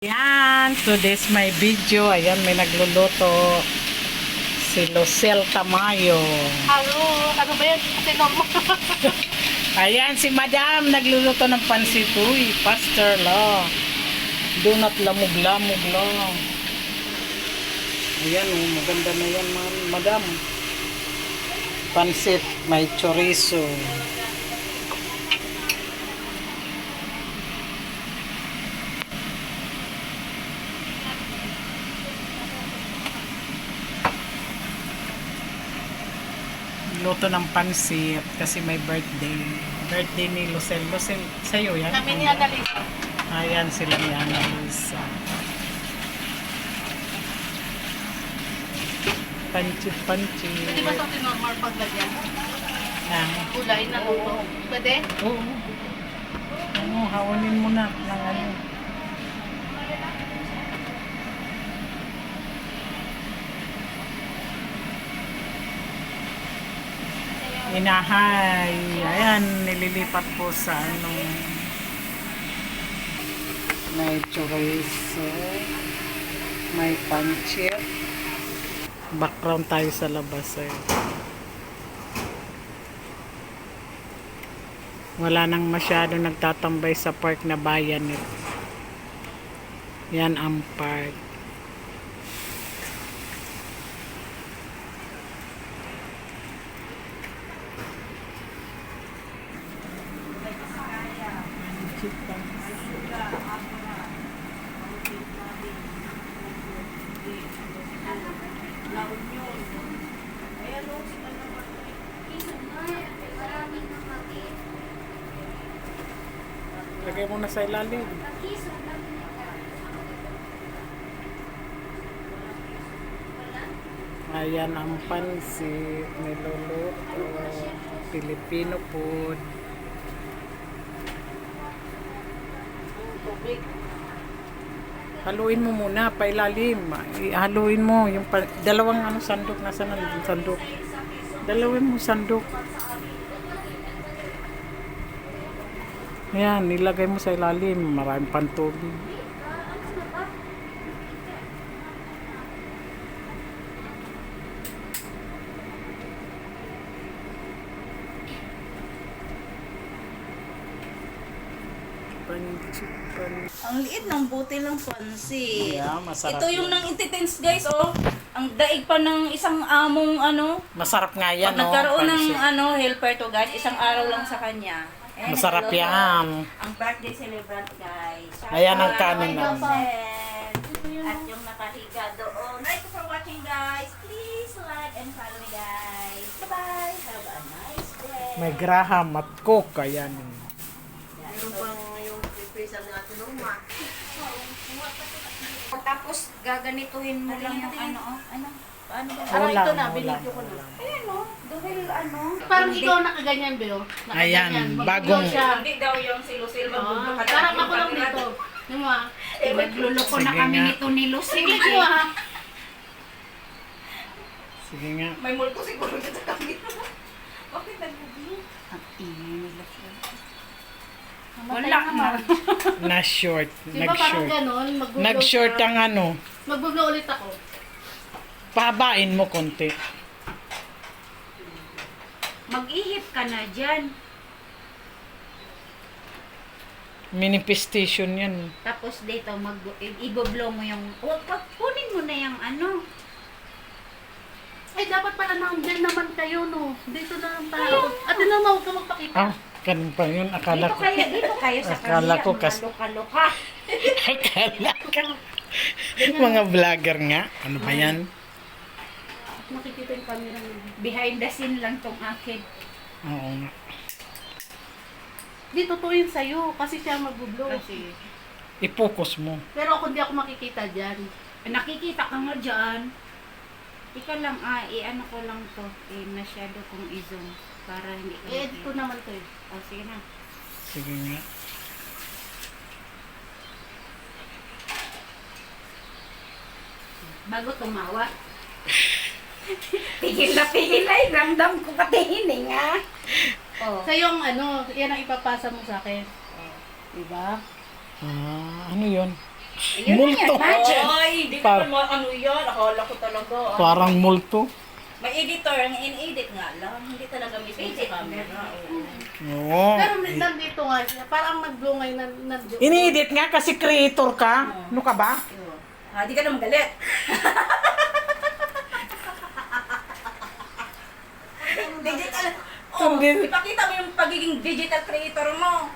Yan, today's my video. Ayan, may nagluluto. Si Lucel Tamayo. Halo, ano ba yan? Sinom mo. Ayan, si Madam nagluluto ng pansit. Uy, pastor la. Do not lamog-lamog lang. Ayan, oh, maganda na yan, Madam. Pansit, may chorizo. Luto ng pansit kasi may birthday. Birthday ni Lucel. Lucel, sa'yo yan? Kami ni Annalisa. Ayan sila ni Annalisa. Pansit. Hindi ba ito normal paglagyan? Ah. Gulay na luto. Pwede? Oo. Ano, hawanin mo na ng ano. Inahay. Ayan, nililipat po sa ano. May chorizo. May pancit. Background tayo sa labas eh. Wala nang masyado nagtatambay sa park na bayan nito. Yan ang park. Lagay mo na sa ilalim. Ayan ang pansit, niluluto, Filipino food. Haluin mo muna, pailalim. Haluin mo yung dalawang ano sandok, nasa nandun sandok. Dalawin mo sandok. Ayan, nilagay mo sa ilalim. Maraming pantubig. Ang liit ng buti ng pansit. Yeah, masarap Ito yung nang intitens guys, oh. Ang daig pa ng isang among ano. Masarap nga yan, Pag nagkaroon ng helper to guys, isang araw lang sa kanya. Ayan, masarap hello, yan. Ang birthday celebrant guys. Ayan ang kanin namin. namin. At yung nakahiga doon. Thank you for watching guys. Please like and follow me guys. Bye-bye. Have a nice day. May graham at coke. Ayan. Meron pang yung special natin Roma. Tapos gaganituhin mo lang yung ano, ano? Paano ba? Parang ito na, Ulam. binidyo ko na. Ayan o, dahil ano. Parang ikaw nakaganyan, Beo. Ayan, Nakaganyan. bagong- Magbiglaw siya. Hindi daw yung si Lucille magbublo ka. Parang ako lang dito. Yung mga, Magluloko na Sige kami nga. nito ni Lucille. sige ko ha. Sige nga. May multo siguro dito sa kami. Bakit nagbublo? Ang ingay nila. Wala naman. Na-short. Di ba parang Nag-short. ganon, magbublow Nag-short siya. ang ano. Magbublow ulit ako. Pahabain mo konti. Mag-ihip ka na dyan. Manifestation yan. Tapos dito, i-blow mo yung, kunin mo na yung ano. Ay, dapat pala nandyan naman kayo, no? Dito na lang tayo. At yun naman, huwag ka magpakita. Ah, ganun pa yun. Akala ko. Dito kayo sa Akala kanila, ko mga kas- luka-luka. Akala ko. Mga vlogger nga. Ano ba yan? Nakikita yung camera nila. Behind the scene lang tong akin. Oo nga. Di, totoo yun sa'yo. Kasi siya magbublow. I-focus mo. Pero ako hindi ako makikita dyan. Nakikita ka nga dyan. Ika lang, i-ano ko lang to. Masyado kong i-zoom. Para hindi ka I-edit ko naman to eh. Oh, sige na. Sige nga. Bago tumawa. Tigil na ay. Ramdam ko pati hininga. Oh. Sa yung ano, yan ang ipapasa mo sa akin. Diba? Ano yun? Multo. Ay, hindi ko Par- naman ano yan. Akala ko talaga. Parang multo. May editor, ang in-edit nga lang. Hindi talaga mismo sa camera. Oo. Oo. Pero nandito nga siya. Parang naglungay na nandiyo. Ini-edit nga kasi creator ka. Ano ka ba? Yun. Ah, di ka na magalit. Digital. Oh, Hindi. ipakita mo yung pagiging digital creator mo.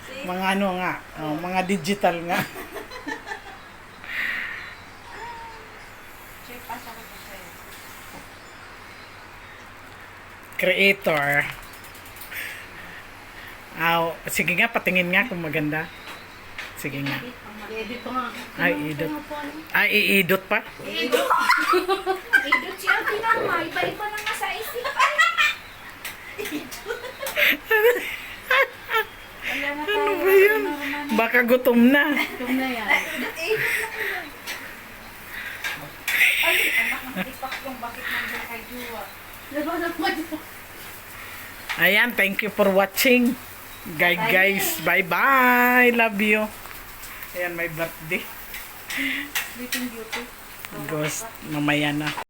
See? Mga ano nga. Mga digital nga. Check, pasa ko po sa'yo. Creator. Sige nga, patingin nga kung maganda. Sige nga. Edit ko nga. Ay, idot. Ay, iidot pa? Idot siya, tinama. Iba-iba na nga sa isipan. Wala na tayo. Ano ba yun? Baka gutom na. Ito na yan. Ay, anak, nakipak yung bakit nandun kay Jua. Diba naman yun? Ayan, thank you for watching. Guys, bye-bye. Love you. Ayan, my birthday. Sleeping Beauty. Ghost, mamaya na.